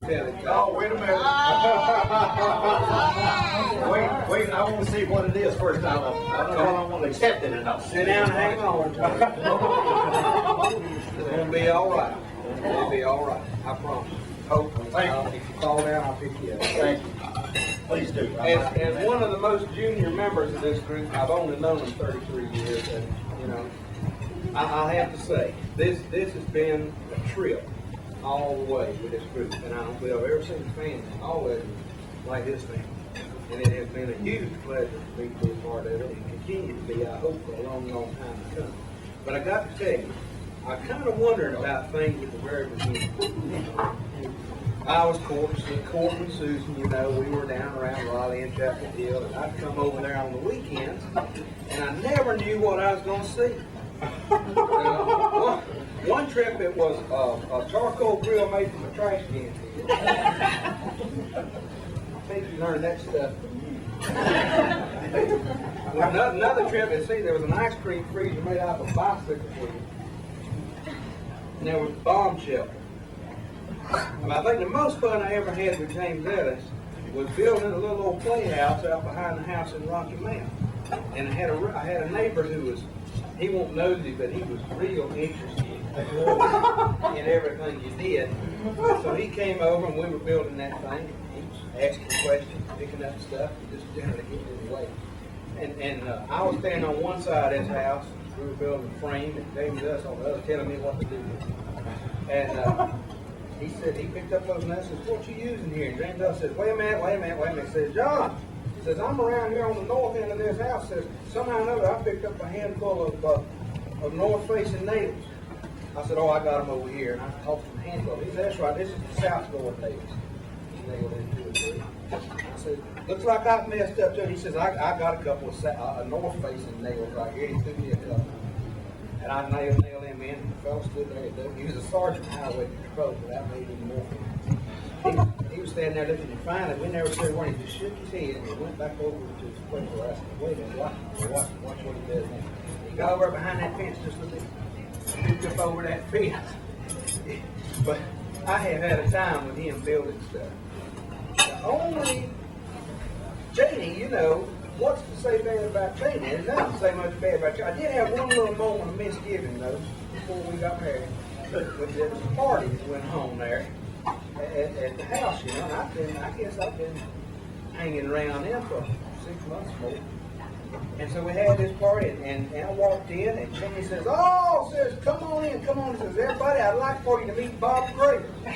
Oh, wait a minute. Wait, I want to see what it is first. I don't want to accept it enough. Sit down and hang on. It's going to be all right. It'll be all right. I promise. Hopefully. Thank you. If you fall down, I'll pick you up. Thank you. Please do. As one of the most junior members of this group, I've only known him 33 years, and you know, I have to say, this has been a trip all the way with this group, and I don't believe I've ever seen a family always like this family. And it has been a huge pleasure to be a part of it, and continue to be, I hope, for a long, long time to come. But I got to tell you, I kind of wondered about things at the very beginning. I was courting Susan, you know, we were down around Raleigh and Chapel Hill, and I'd come over there on the weekends, and I never knew what I was going to see. One trip it was a charcoal grill made from a trash can. I think you learned that stuff from you. Another trip, there was an ice cream freezer made out of a bicycle wheel. And there was bomb shelter. And I think the most fun I ever had with James Ellis was building a little old playhouse out behind the house in Rocky Mount. And I had a neighbor who was, he won't nosy, but he was real interested in everything you did. So he came over and we were building that thing. He was asking questions, picking up stuff, and just generally getting in the way. And I was standing on one side of his house. We were building a frame, and James Ellis on the other telling me what to do with it. And he said, he picked up those nuts and said, what you using here? And James Ellis says, wait a minute. He says, John, he says, I'm around here on the north end of this house. He says, somehow or another, I picked up a handful of north-facing nails. I said, oh, I got them over here. And I tossed them a handful. He said, that's right, this is the south-going nails. He nailed into it, too. I said, looks like I've messed up, too. He says, I got a couple of north-facing nails right here. He threw me a couple. And I nailed him in, and the fellow stood there. He was a sergeant of highway patrol, but I made him more. He was standing there looking, and finally, we never said where. He just shook his head, and he went back over to his place where I said, wait a minute, watch what he does now. He got over behind that fence just a little bit, picked up over that fence. But I have had a time with him building stuff. The only, Chaney, you know, what's to say bad about Chaney? There's nothing to say much bad about Chaney. I did have one little moment of misgiving, though, before we got married. But there was a party that went home there at the house, you know, and I guess I've been hanging around them for 6 months more. And so we had this party, and I walked in, and Chaney says, come on in. He says, everybody, I'd like for you to meet Bob Craig. I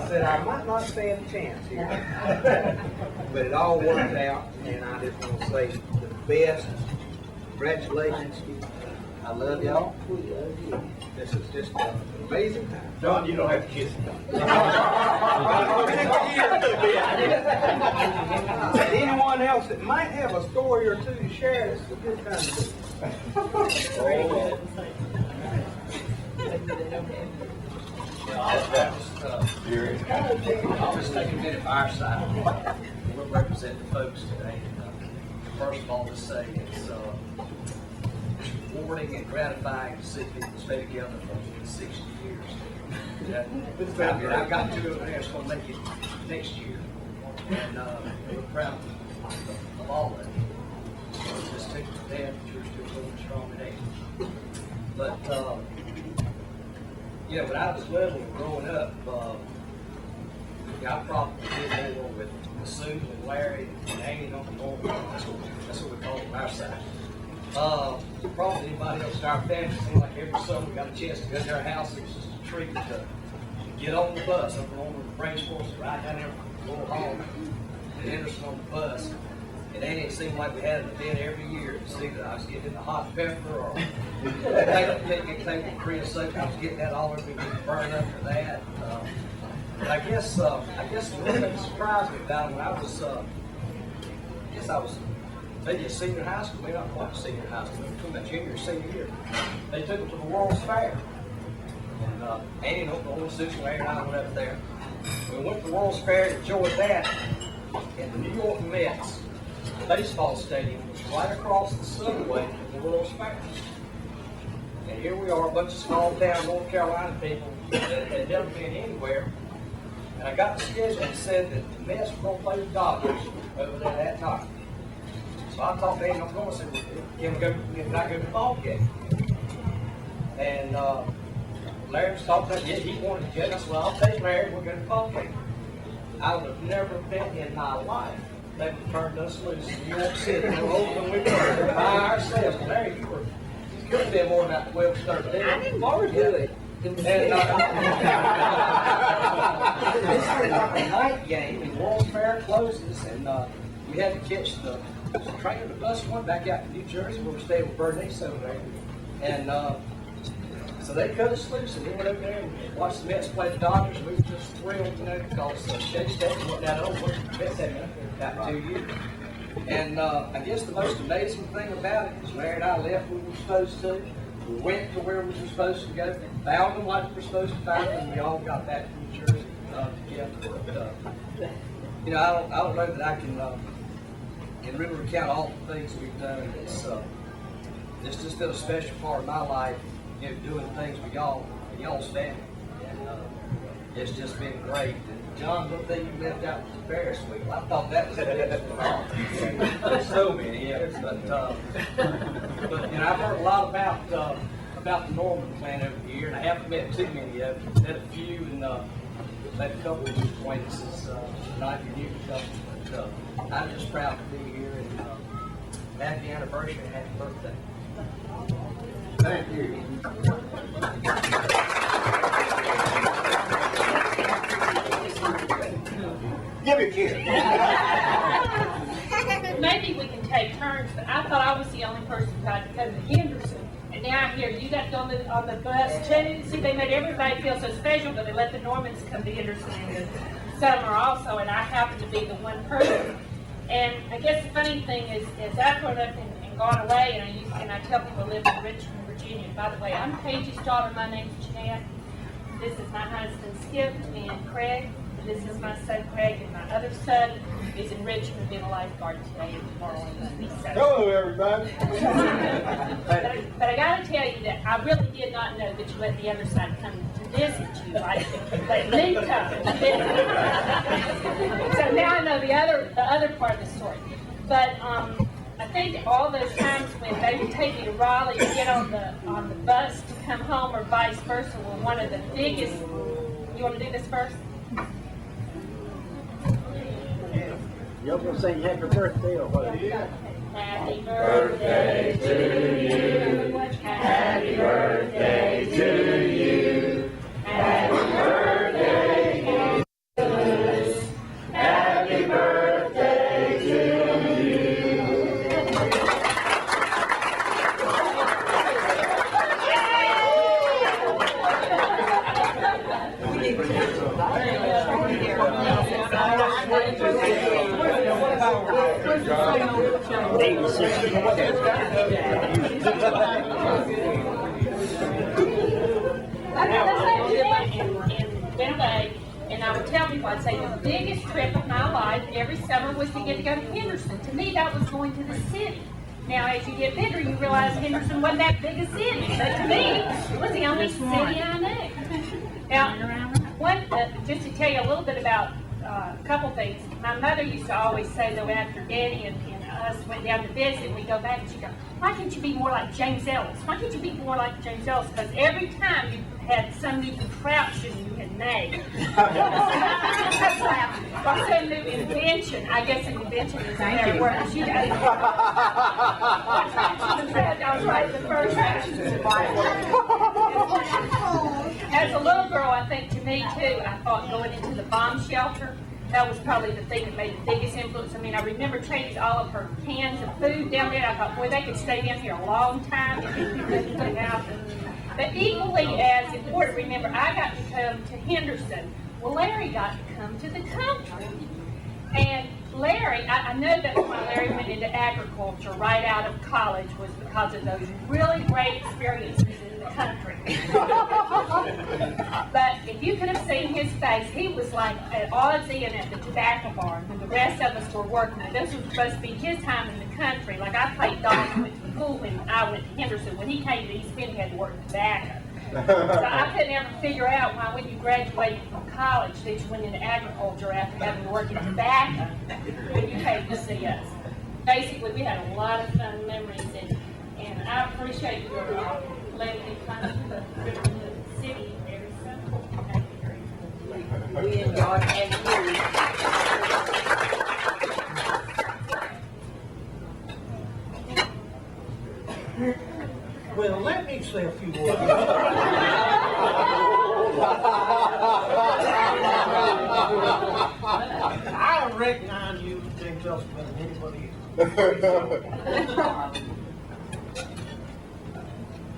said, I might not stand a chance here. But it all worked out, and I just want to say the best. Congratulations. I love y'all. We love you. This is just an amazing time. John, you don't have to kiss him. Anyone else that might have a story or two to share, this is a good time to do it. I'll just take a minute by our side. We'll represent the folks today. First of all, to say it's rewarding and gratifying to see people stay together for 60 years. I've got two of them that's going to make it next year. And we're proud of all of it. Just take the dad that you're still going strong today. But, when I was little growing up, I probably did more with Sue and Larry and Amy on the north. That's what we call it on our side. Probably anybody else in our family, it seemed like every summer we got a chance to go to their house. It was just a treat to get on the bus up on the range force, right down there from Royal Hall to Henderson on the bus. And then it seemed like we had an event every year to see that I was getting the hot pepper or take the creosote. I was getting that all over me, burned up for that. But I guess the one thing that surprised me about it when I was maybe a senior high school, maybe not quite a senior high school, between my junior and senior year. They took them to the World's Fair. And Annie and Oklahoma, Susan, Larry, and I went up there. We went to the World's Fair and enjoyed that. And the New York Mets baseball stadium was right across the subway from the World's Fair. And here we are, a bunch of small town North Carolina people that had never been anywhere. And I got the schedule and said that the Mets were going to play the Dodgers over there that time. So I talked to Andy, I'm going to say, can I go to the ball game? And Larry was talking about, yeah, he wanted to go. I said, well, I'll take Larry, we'll go to the ball game. I would have never bet in my life they would have turned us loose. You won't see it no older than we were by ourselves. Larry, you could have been more than about 12, 13. I didn't borrow it. And this was like a night game, and World's Fair closes, and we had to catch the train or the bus one back out to New Jersey where we stayed with Bernice over there. And so they cut us loose, and we went over there and watched the Mets play the Dodgers. We were just thrilled, because Chaney wasn't that old. The Mets had been up there about 2 years. And I guess the most amazing thing about it is Larry and I left when we were supposed to. We went to where we were supposed to go, found them like we were supposed to find them, and we all got back to New Jersey together. But, I don't know that I can really recount all the things we've done. It's just been a special part of my life, doing things with y'all and y'all's family. And it's just been great. And John, one thing you left out was the Ferris wheel. I thought that was the best of all. There's so many, but I've heard a lot about the Norman clan over the year, and I haven't met too many of them. Met a few, and met a couple of acquaintances tonight you knew each other. But I'm just proud to be here, and happy anniversary and happy birthday. Thank you. Give me a kiss. Maybe we can take turns, but I thought I was the only person who got to come to Henderson. And now I hear you got to go on the bus too. See, they made everybody feel so special, but they let the Normans come to Henderson in the summer also, and I happen to be the one person. And I guess the funny thing is I've grown up and gone away, and I tell people I live in Richmond, Virginia. And by the way, I'm Paige's daughter. My name's Jeanette. This is my husband Skip and Craig. This is my son Craig, and my other son is in Richmond being a lifeguard today and tomorrow and Monday. Hello, everybody. But I got to tell you that I really did not know that you let the other side come to visit you like me come. So now I know the other part of the story. But I think all those times when they would take you to Raleigh and get on the bus to come home or vice versa were one of the biggest. You want to do this first? Y'all gonna sing happy birthday or what? Happy birthday to you. Happy birthday to you. Happy birthday to us. Happy birthday to you. And I would tell people, I'd say the biggest trip of my life every summer was to get to go to Henderson. To me, that was going to the city. Now, as you get bigger, you realize Henderson wasn't that big a city. But to me, it was the only city I knew. Now, just to tell you a little bit about a couple things. My mother used to always say, though, after Daddy and us went down to visit, we go back and she'd go, why can't you be more like James Ellis? Why can't you be more like James Ellis? Because every time you had some new contraption you had made. Or some new invention. I guess an invention is a better word. You know. I was right the first time. As a little girl, I think to me too, I thought going into the bomb shelter, that was probably the thing that made the biggest influence. I mean, I remember Chaney's all of her cans of food down there. I thought, boy, they could stay down here a long time if they couldn't get out. But equally as important, remember, I got to come to Henderson. Well, Larry got to come to the country. And Larry, I know that why Larry went into agriculture right out of college was because of those really great experiences in the country. But if you could have seen his face, he was like at Ozzy and at the tobacco barn when the rest of us were working. This was supposed to be his time in the country. Like I played dogs with school when I went to Henderson. When he came to East Bend, he had to work tobacco. So I couldn't ever figure out why when you graduated from college that you went into agriculture after having to work in tobacco when you came to see us. Basically, we had a lot of fun memories, and I appreciate your letting me come to the city every summer. Thank you very much. We enjoyed having you. Well, let me say a few words. I recognize you, James Ellis, better than anybody else.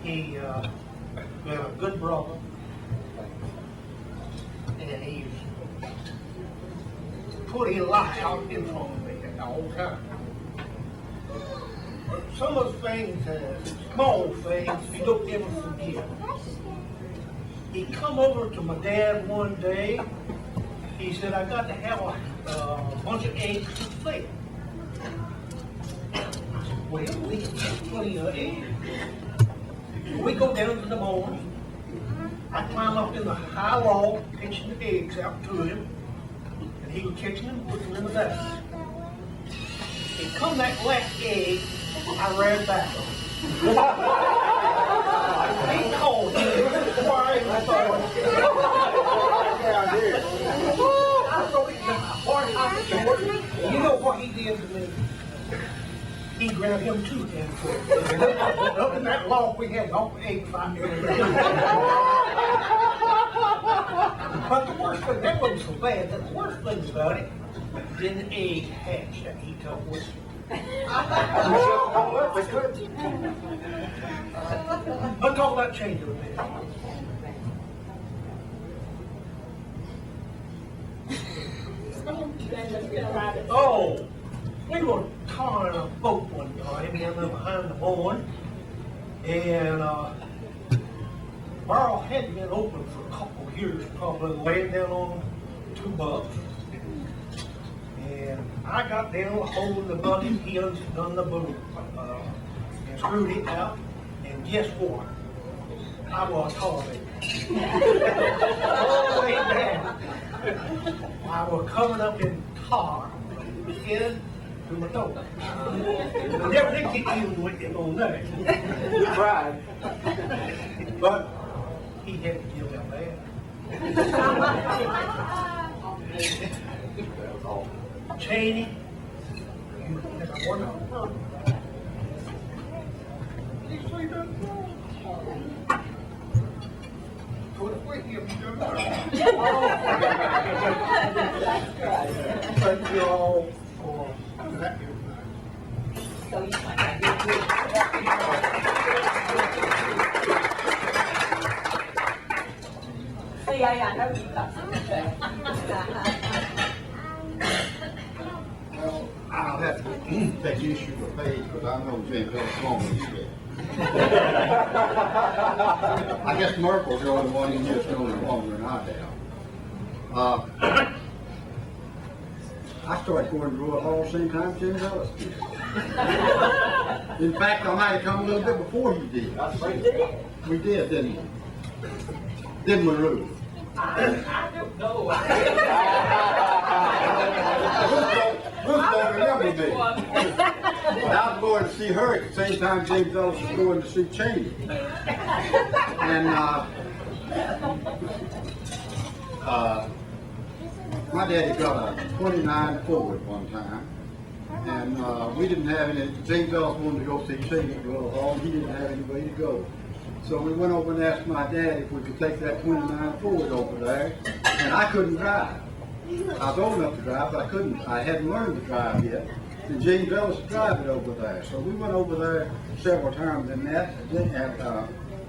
He been a good brother, and he's put his life out in front of me at all times. Some of the things, small things, you don't ever forget. He come over to my dad one day. He said, I got to have a bunch of eggs to sell. I said, well, we can get plenty of eggs. We go down to the barn. I climb up in the high log, pitching the eggs out to him, and he was catching them, putting them in the basket. He come that last egg, I ran back on him. He called me. Why? I thought, you know what he did to me? He grabbed him too, and up in that log we had all the egg fight. But the worst thing, that wasn't so bad. The worst thing about it, then the egg hatched that he told us. Let's talk about change a bit. Oh, we were towing a boat one time down there behind the barn, and barrel hadn't been open for a couple of years, probably laying down on $2. And I got down holding the bucket, he undone the boom, and screwed it out, and guess what? I was hauling. All the way down. I was covered up in tar from the head to my toe. I never did get even with it on that. You tried. But he had to give that bad. Chaney, you never worked on her. He's sleeping. Put it with him, you know. Thank you all for that. So you might not be good. See, I know you've got something to say. Well, I'll have to take issue with Paige, because I know James Ellis wrong when he said. I guess Merkel's the only one who just knows it longer than I have. I started going to Royal Hall the same time James Ellis did. In fact, I might have come a little bit before he did. We did, didn't we? Didn't we, Ruth? I don't know. Ruth don't remember me. I was going to see her at the same time James Ellis was going to see Chaney. And my daddy got a 29 Ford one time. And we didn't have any, James Ellis wanted to go see Chaney at Royal Hall, and he didn't have any way to go. So we went over and asked my dad if we could take that 29 Ford over there, and I couldn't drive. I was old enough to drive, but I hadn't learned to drive yet. And James Ellis drive it over there. So we went over there several times in that. And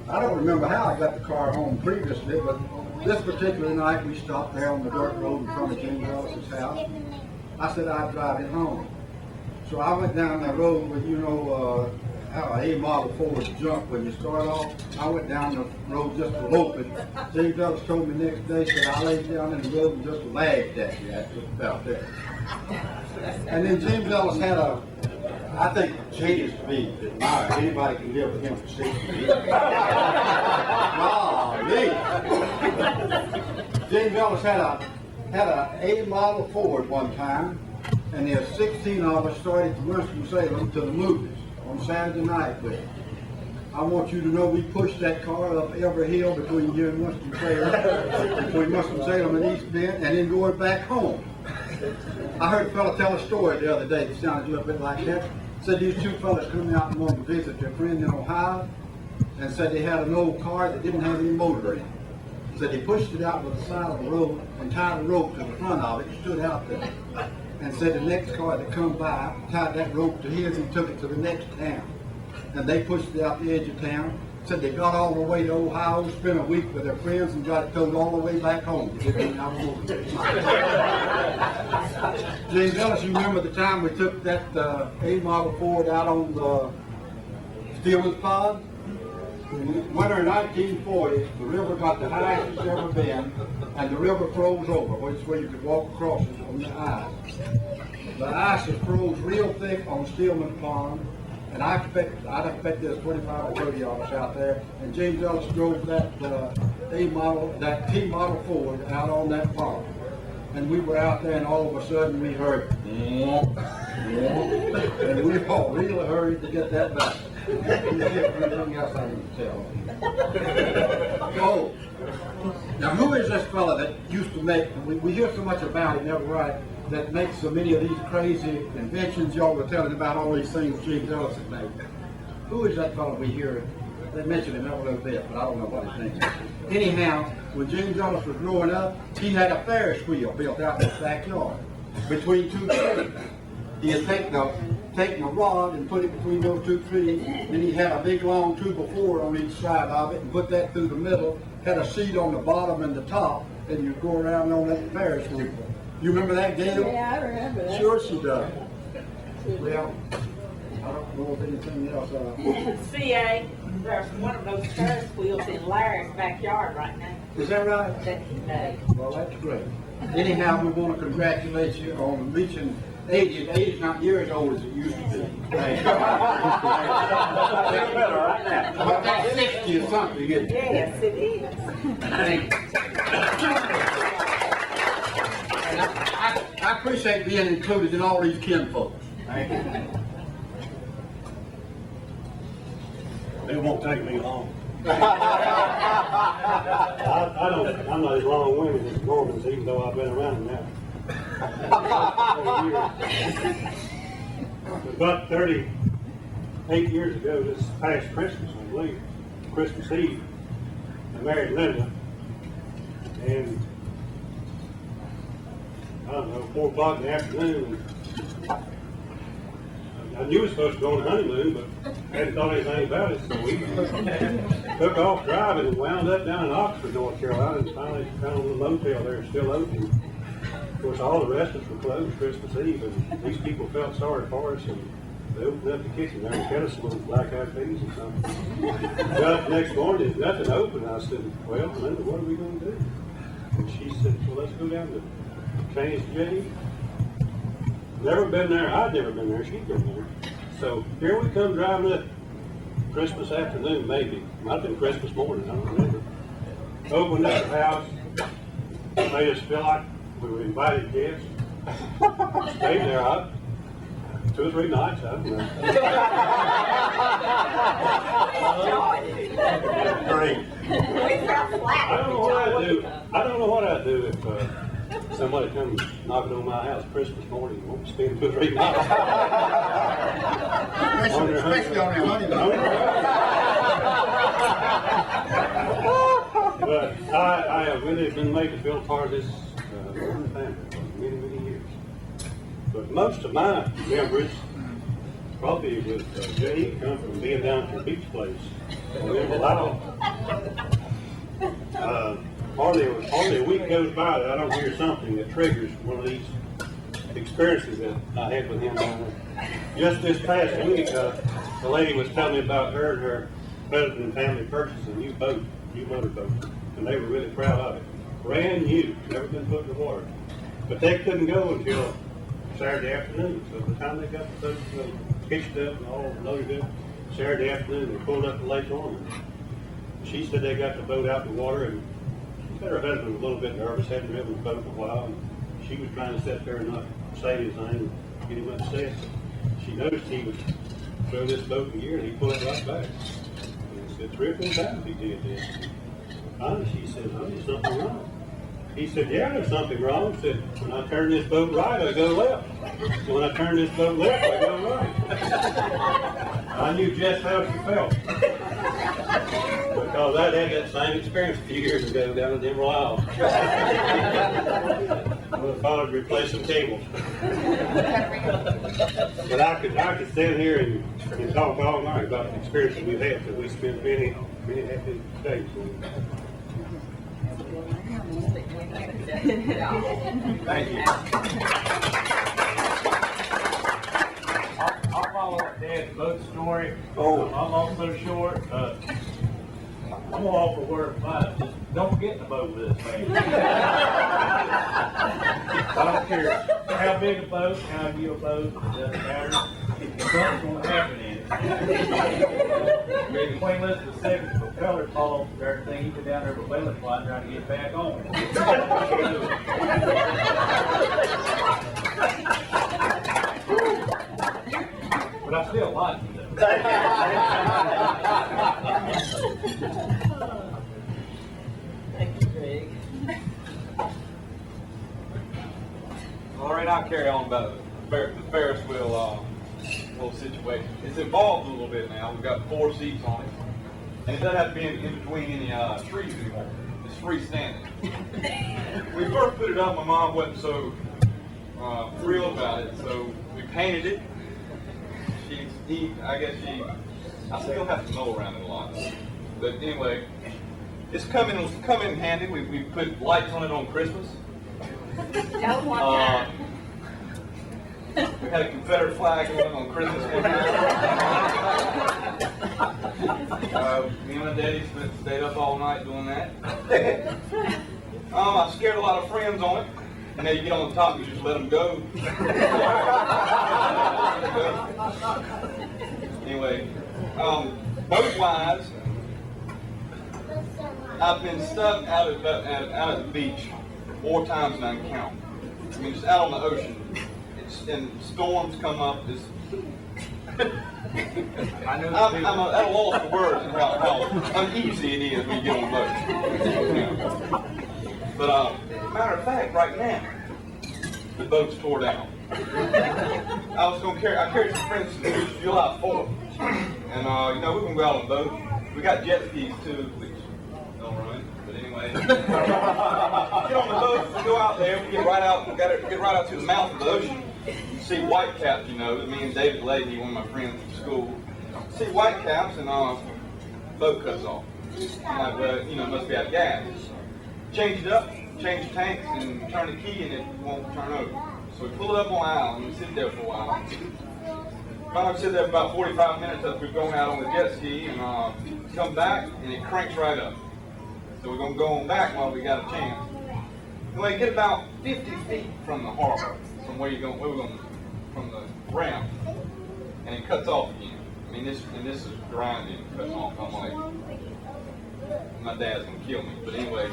I don't remember how I got the car home previously, but this particular night we stopped there on the dirt road in front of James Ellis' house. I said I'd drive it home. So I went down that road with, you know, how a model Ford jump when you start off. I went down the road just to lope it. James Ellis told me next day, said I laid down in the road and just lagged at you. That's just about there. And then James Ellis had a I think Chaney is to be admired. Anybody can live with him for 60 years. James Ellis had a A model Ford one time, and there's 16 of us started from Winston-Salem to the movies on Saturday night with it. I want you to know we pushed that car up every hill between here and Winston-Salem, between Winston-Salem and East Bend, and then going back home. I heard a fellow tell a story the other day that sounded a little bit like that. Said these two fellas come out and wanted to visit their friend in Ohio, and said they had an old car that didn't have any motor in it. So they pushed it out to the side of the road and tied a rope to the front of it and stood out there. And said the next car that come by tied that rope to his and took it to the next town. And they pushed it out the edge of town. Said they got all the way to Ohio, spent a week with their friends, and got it towed all the way back home. James Ellis, you remember the time we took that A model Ford out on the Stillman's Pond? Winter in 1940, the river got the highest it's ever been, and the river froze over, which is where you could walk across it on the ice. The ice is froze real thick on Stillman's Pond, and I'd expect there's 25 or 30 of us out there, and James Ellis drove that T model Ford out on that pond. And we were out there, and all of a sudden we heard, and we all really hurried to get that back. Anything else I need to tell? Oh, now who is this fella that used to make, we hear so much about him, never right, that makes so many of these crazy inventions? Y'all were telling about all these things James Ellis had made. Who is that fella we hear? They mentioned him a little bit, but I don't know what his name is. Anyhow, when James Ellis was growing up, he had a Ferris wheel built out in his backyard between two trees. He had taken a rod and put it between those two trees, and he had a big long 2x4 on each side of it, and put that through the middle, had a seat on the bottom and the top, and you go around on that Ferris wheel. You remember that, Gail? Yeah, I remember that. Sure she does. Well, I don't know if anything else. CA, there's one of those Ferris wheels in Larry's backyard right now Is that right? that he made. Well, that's great. Anyhow, we want to congratulate you on reaching 80. 80 is not near as old as it used to be. Right. But that's 60 or something, isn't it? Yes, it is. And I appreciate being included in all these kinfolks. Thank you. It won't take me long. I'm not as long-winded as Norman's, even though I've been around now. About 38 years ago, this past Christmas, I believe, Christmas Eve, I married Linda, and I don't know, 4 o'clock in the afternoon, I knew we were supposed to go on a honeymoon, but I hadn't thought anything about it, so we took off driving and wound up down in Oxford, North Carolina, and finally found a little motel there, still open. Of course, all the restaurants were closed Christmas Eve, and these people felt sorry for us, and they opened up the kitchen there and got us some little black-eyed peas and something. Got up the next morning, there's nothing open. I said, well, Linda, what are we going to do? And she said, well, let's go down to Chaney's J. Never been there. I'd never been there. She'd been there. So here we come driving up Christmas afternoon, maybe. Might have been Christmas morning. I don't remember. Opened up the house. Made us feel like we were invited guests. Stayed there 2 or 3 nights. I don't know. Great. I don't know what I'd do. I don't know what I'd do if somebody comes knocking on my house Christmas morning and won't spend 2 or 3 nights. Especially on their honeymoon. But I have really been made to feel part of this family for many, many years. But most of my memories, probably with Jay, come from being down at the beach place in Bilal. Hardly a week goes by that I don't hear something that triggers one of these experiences that I had with him down there. Just this past week, the lady was telling me about her and her husband and family purchased a new motorboat, and they were really proud of it. Brand new, never been put in the water. But they couldn't go until Saturday afternoon. So by the time they got the boat pitched up and all loaded up, Saturday afternoon, they pulled up to Lake Ormond. She said they got the boat out in the water, and she said her husband was a little bit nervous, hadn't driven the boat in a while, and she was trying to sit there and not say his name and get him upset. She noticed he would throw this boat in gear, and he pulled it right back. And he said 3 or 4 times he did this. Finally, she said, "Honey, there's something wrong." He said, "Yeah, there's something wrong." He said, "When I turn this boat right, I go left. So when I turn this boat left, I go right." I knew just how she felt. Because I had that same experience a few years ago down at Emerald Isle. My father replaced some cables. But I could stand here and talk all night about the experiences we've had, because we spent many happy days. Thank you. I'll follow up Dad's boat story. Oh. I'm also short. I'm gonna offer word of advice. Just don't get in the boat with this man. I don't care how big a boat, how new a boat, it doesn't matter. Something's gonna happen in it. Maybe Queen Elizabeth II, the propeller fall off the darn thing, he go down there with a belly fly trying to get back on. But I still like you though. Thank you, Greg. All right, I'll carry on about the Ferris wheel little situation. It's evolved a little bit now. We've got 4 seats on it, and it doesn't have to be in between any trees anymore. It's freestanding. We first put it up, my mom wasn't so thrilled about it, so we painted it. I still have to mow around it a lot. But anyway, it's come in handy. We put lights on it on Christmas. We had a Confederate flag on Christmas one year. Me and my daddy stayed up all night doing that. I scared a lot of friends on it. And then you get on the top, you just let them go. Anyway, boat-wise, I've been stuck out at the beach more times than I can count. I mean, just out on the ocean. And storms come up. I'm at a loss for words and how uneasy it is when you get on a boat. But matter of fact, right now, the boat's tore down. I carried some friends to July 4th, and we're gonna go out on the boat. We got jet skis too, which don't run. But anyway, get on the boat, we go out there, we get right out to the mouth of the ocean. You see whitecaps, me and David Leahy, one of my friends from school, see whitecaps, and boat cuts off. Must be out of gas. Change it up, change the tanks, and turn the key, and it won't turn over. So we pull it up on the island, and we sit there for a while. Finally, we sit there for about 45 minutes as we're going out on the jet ski, and come back, and it cranks right up. So we're going to go on back while we got a chance. And we get about 50 feet from the harbor, from where we're going, from the ramp, and it cuts off again. I mean, this is grinding, cutting off. I'm like, my dad's going to kill me. But anyway,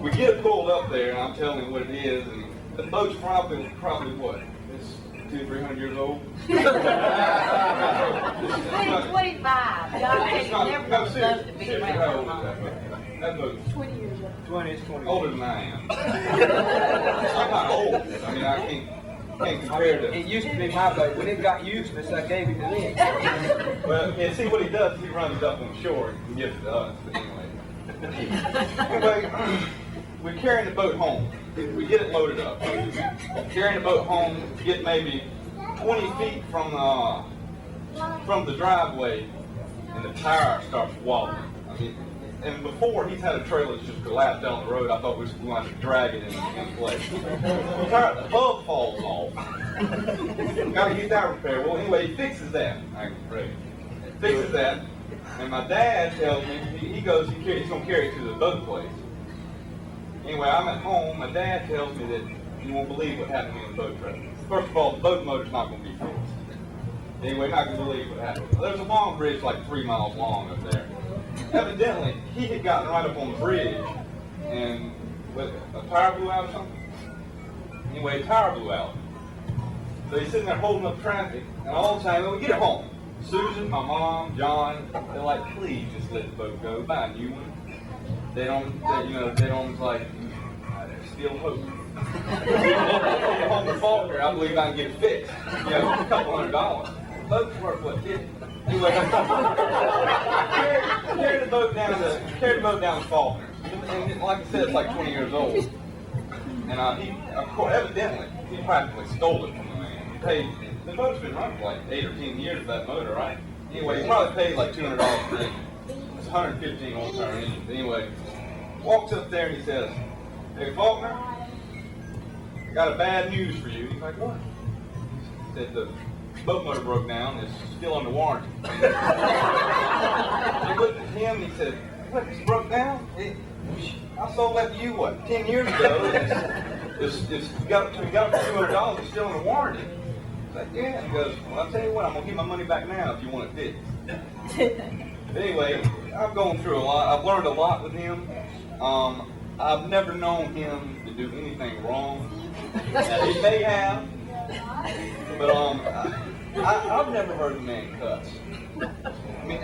we get it pulled up there, and I'm telling him what it is, and the boat's probably what? It's 200-300 years old. 25. No, seriously, how old is that boat? That boat's 20 years old. 20. older than I am. I'm not old. I mean, I can't compare to. It used to be my boat. When it got useless, I gave it to them. Well, and see what he does is he runs it up on shore and gives it to us. But anyway, we're carrying the boat home. We get it loaded up. Carrying the boat home, get maybe 20 feet from the driveway, and the tire starts wobbling. I mean, and before he's had a trailer that's just collapsed down the road, I thought we were going to drag it in place. The hub falls off. Got to get that repaired. Well, anyway, he fixes that. Fixes that, and my dad tells me he's going to carry it to the boat place. Anyway, I'm at home. My dad tells me that You won't believe what happened in the boat trip. First of all, the boat motor's not going to be fixed. Anyway, not going to believe what happened. There's a long bridge like 3 miles long up there. Evidently, he had gotten right up on the bridge, and a tire blew out or something. Anyway, a tire blew out. So he's sitting there holding up traffic, and all the time, we get home. Susan, my mom, John, they're like, please just let the boat go, buy a new one. They don't like, there's still hope. On the Faulkner, I believe I can get it fixed. You know, a couple $100. Boat's worth what, 50? Anyway, carry the boat down to Faulkner. And like I said, it's like 20 years old. And he, of course, evidently, he practically stole it from the man. He paid. The boat's been running for like 8 or 10 years, that motor, right? Anyway, he probably paid like $200 for it. It's 115 old turn engines. Anyway, walks up there and he says, hey, Faulkner, I got a bad news for you. He's like, what? He said, the boat motor broke down. It's still under warranty. He looked at him and he said, what, it's broke down? I sold that to you, what, 10 years ago? We got up to $200. It's still under warranty. Like, yeah. He goes, well, I'll tell you what, I'm going to give my money back now if you want it fixed. Anyway, I've gone through a lot. I've learned a lot with him. I've never known him to do anything wrong. He may have, but I've never heard the man cuss. I mean,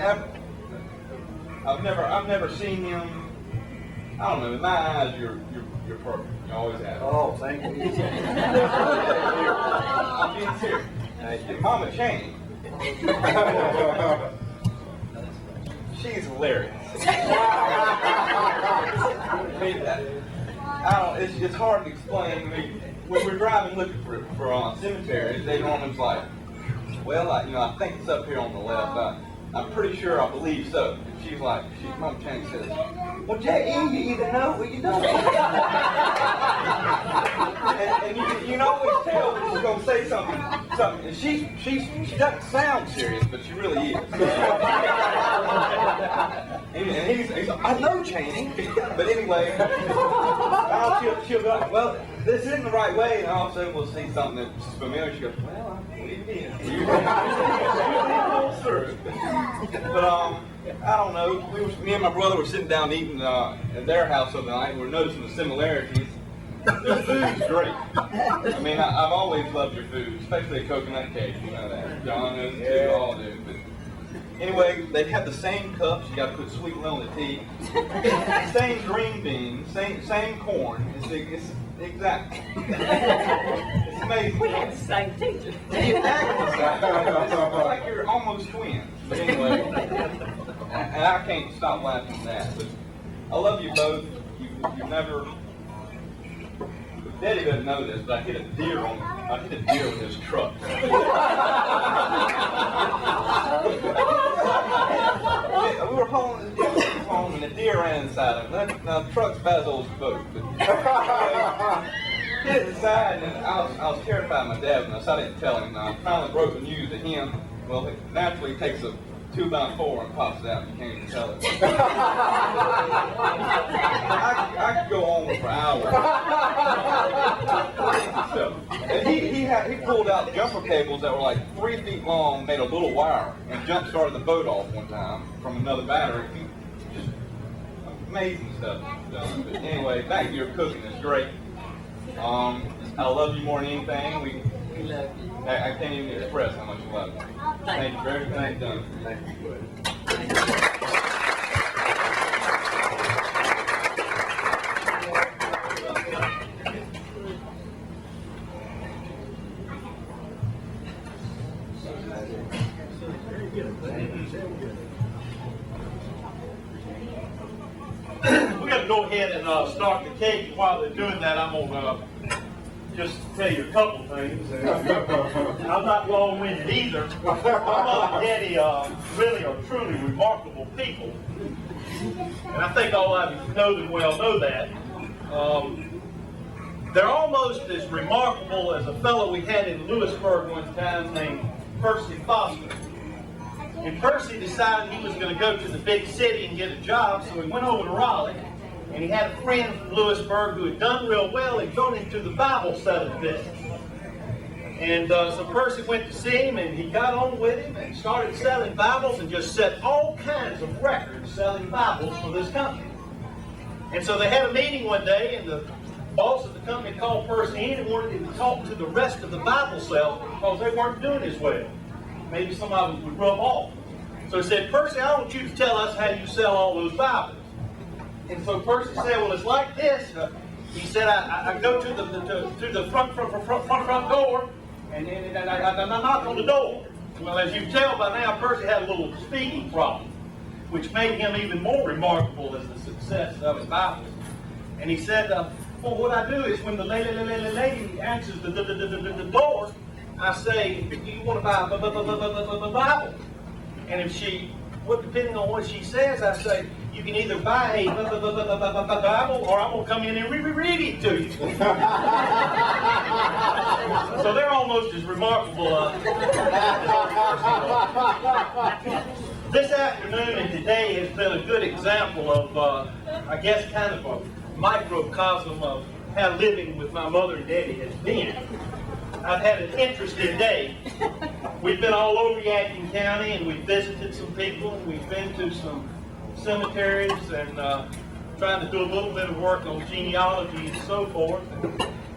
I've never seen him. I don't know. In my eyes, you're perfect. You always have. Oh, thank you. I'm being serious. Mama Chaney. She's hilarious. I mean, it's hard to explain. I mean, when we're driving looking for cemeteries, they normally like, well, I think it's up here on the left. I'm pretty sure, I believe so. And she's like, Mama Chaney says, well, J.E., you either know or you don't. and you can always tell when she's going to say something. And she doesn't sound serious, but she really is. And he's like, I know, Chaney. But anyway, she'll go, well, this isn't the right way. And all of a sudden we'll see something that's familiar. She goes, well, I believe it is. But I don't know. Me and my brother were sitting down eating at their house the other night, and we're noticing the similarities. Their food's great. I mean, I've always loved your food, especially a coconut cake. You know that. John knows it too, all do. But anyway, they have the same cups. You got to put sweet on the tea. Same green beans, same corn. It's exactly. It's amazing. We had the same teacher. It's like you're almost twins. But anyway, and I can't stop laughing at that. But I love you both. You never. Daddy doesn't know this, but I hit a deer with his truck. We were home and the deer ran inside of it. Now the truck's about as old as the boat. But hit it inside, and I was terrified of my dad when I didn't tell him. I finally broke the news to him. Well, it naturally takes a 2x4 and pops it out, and you can't even tell it. I could go on for hours. So, and he pulled out jumper cables that were like 3 feet long, made a little wire, and jump started the boat off one time from another battery. Just amazing stuff done. But anyway, back to your cooking. It's great. I love you more than anything. We love you. I can't even express how much I love you. Thank you for everything you've done. Thank you. We're going to go ahead and start the cake. While they're doing that, I'm going to just tell you a couple things. I'm not long-winded either. My mother and daddy really are truly remarkable people. And I think all of you know them well know that. They're almost as remarkable as a fellow we had in Lewisburg one time named Percy Foster. And Percy decided he was going to go to the big city and get a job, so he went over to Raleigh. And he had a friend from Lewisburg who had done real well. He'd gone into the Bible selling business. And so Percy went to see him, and he got on with him and started selling Bibles and just set all kinds of records selling Bibles for this company. And so they had a meeting one day, and the boss of the company called Percy in and wanted him to talk to the rest of the Bible salesmen because they weren't doing as well. Maybe some of them would rub off. So he said, Percy, I want you to tell us how you sell all those Bibles. And so Percy said, well, it's like this. He said, I go to the front door, and I knock on the door. Well, as you can tell by now, Percy had a little speaking problem, which made him even more remarkable as the success of his Bible. And he said, well, what I do is when the lady answers the door, I say, you want to buy a Bible? And if she, depending on what she says, I say, you can either buy a Bible or I'm going to come in and read it to you. So they're almost as remarkable. This afternoon and today has been a good example of, I guess, kind of a microcosm of how living with my mother and daddy has been. I've had an interesting day. We've been all over Yadkin County, and we've visited some people, and we've been to some cemeteries and trying to do a little bit of work on genealogy and so forth.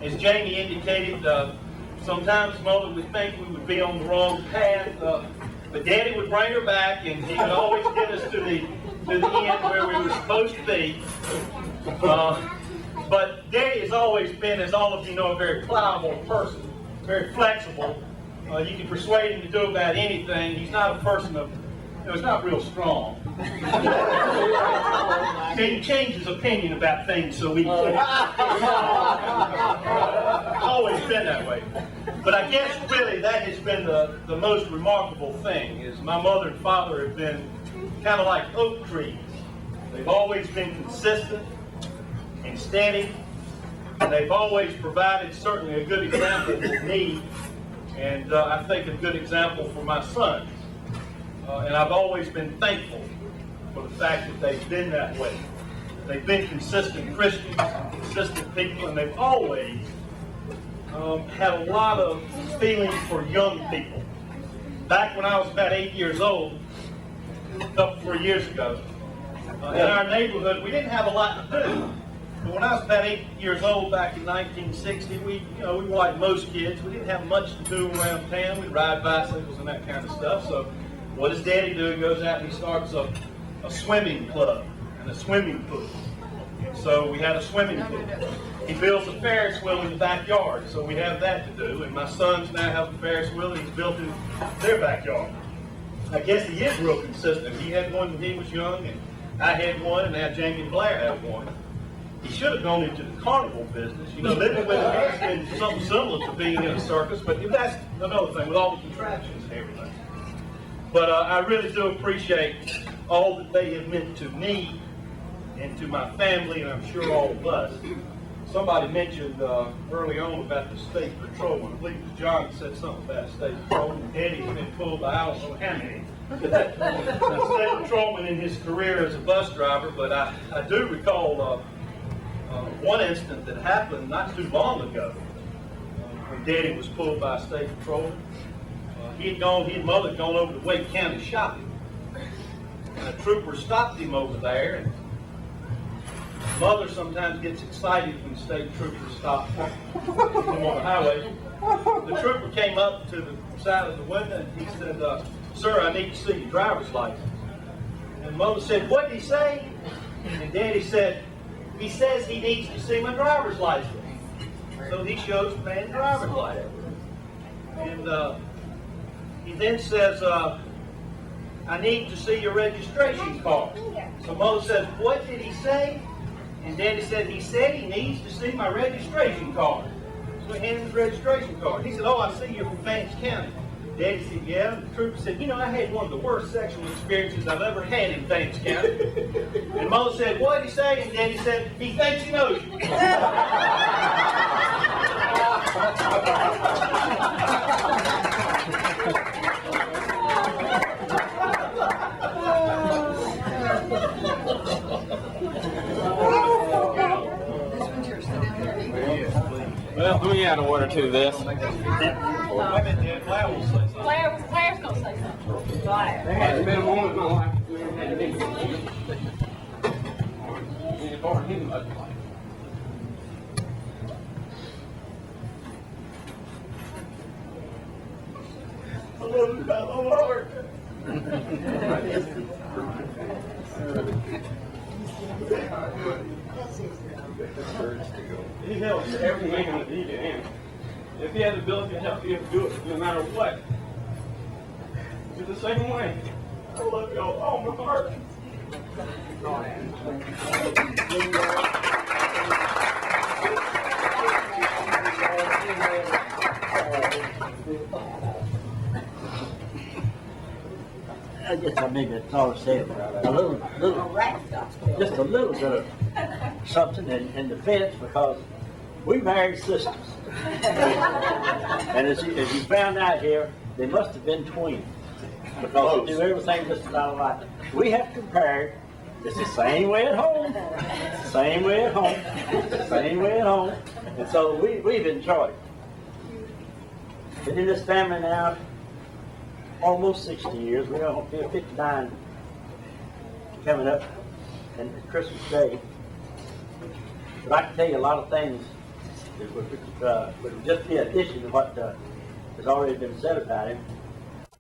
As Jamie indicated, sometimes Mother would think we would be on the wrong path, but Daddy would bring her back, and he would always get us to the end where we were supposed to be. But Daddy has always been, as all of you know, a very pliable person, very flexible. You can persuade him to do about anything. He's not a person of, he's not real strong. He can change his opinion about things so easily. Always been that way. But I guess really that has been the most remarkable thing, is my mother and father have been kind of like oak trees. They've always been consistent and steady, and they've always provided certainly a good example for me, and I think a good example for my sons. And I've always been thankful for the fact that they've been that way. They've been consistent Christians, consistent people, and they've always had a lot of feelings for young people. Back when I was about 8 years old, a couple 3 years ago, in our neighborhood, we didn't have a lot to do. But when I was about 8 years old back in 1960, we were like most kids. We didn't have much to do around town. We'd ride bicycles and that kind of stuff. So what does Daddy do? He goes out and he starts a swimming club and a swimming pool. So we had a swimming pool. He builds a Ferris wheel in the backyard, so we have that to do. And my sons now have a Ferris wheel and he's built in their backyard. I guess he is real consistent. He had one when he was young, and I had one, and now Jamie and Blair have one. He should have gone into the carnival business. Living with him has been something similar to being in a circus, but that's another thing with all the contraptions and everything. But I really do appreciate all that they have meant to me and to my family, and I'm sure all of us. Somebody mentioned early on about the state patrolman. I believe it was John that said something about state patrolman. Eddie's been pulled by I don't know how many. State patrolman in his career as a bus driver, but I do recall one incident that happened not too long ago when Daddy was pulled by a state patrolman. He and Mother had gone over to Wake County shopping, and a trooper stopped him over there. And Mother sometimes gets excited when state troopers stop him on the highway. The trooper came up to the side of the window and he said, "Sir, I need to see your driver's license." And Mother said, "What did he say?" And Daddy said, "He says he needs to see my driver's license." So he shows the man driver's license. And he then says, "I need to see your registration card." So Mother says, "What did he say?" And Daddy said, he needs to see my registration card. So he handed him his registration card. He said, "Oh, I see you're from Vance County." Daddy said, "Yeah." And the trooper said, "I had one of the worst sexual experiences I've ever had in Vance County." And Mother said, "What did he say?" And Daddy said, "He thinks he knows you." Let me add a word or two to this. Claire's gonna say something. There hasn't been a moment in my life we haven't had a meeting. Any part of anybody's life. I love you, God, oh Lord. He helps every man that he can. If he has the ability to help you do it, no matter what. It's the same way. I love y'all all my heart. I guess I maybe thought I said a little, just a little bit of something in defense because we married sisters. And as you found out here, they must have been twins because they do everything just about alike. We have compared. It's the same way at home, same way at home, same way at home, and so we've enjoyed it. Been in this family now almost 60 years. We're going to be 59 coming up and Christmas Day. But I can tell you a lot of things that would just be an addition to what has already been said about him.